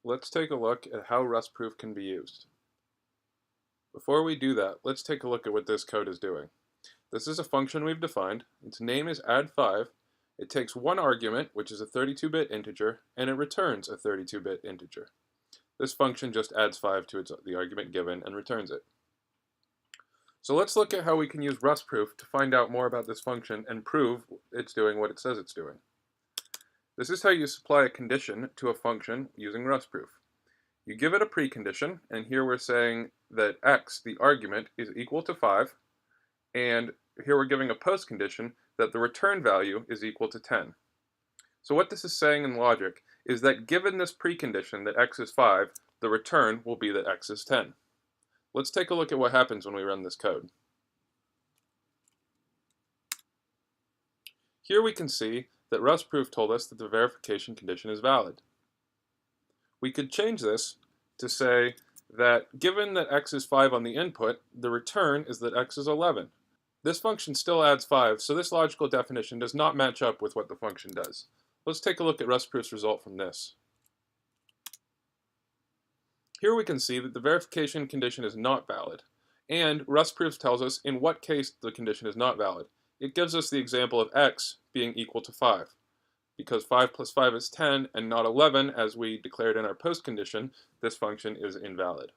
Let's take a look at how rustproof can be used. Before we do that, let's take a look at what this code is doing. This is a function we've defined. Its name is add5. It takes one argument, which is a 32-bit integer, and it returns a 32-bit integer. This function just adds 5 to the argument given and returns it. So let's look at how we can use rustproof to find out more about this function and prove it's doing what it says it's doing. This is how you supply a condition to a function using rustproof. You give it a precondition, and here we're saying that x, the argument, is equal to 5, and here we're giving a postcondition that the return value is equal to 10. So what this is saying in logic is that given this precondition that x is 5, the return will be that x is 10. Let's take a look at what happens when we run this code. Here we can see that rustproof told us that the verification condition is valid. We could change this to say that given that x is 5 on the input, the return is that x is 11. This function still adds 5, so this logical definition does not match up with what the function does. Let's take a look at rustproof's result from this. Here we can see that the verification condition is not valid, and rustproof tells us in what case the condition is not valid. It gives us the example of x being equal to 5. Because 5 plus 5 is 10 and not 11, as we declared in our post condition, this function is invalid.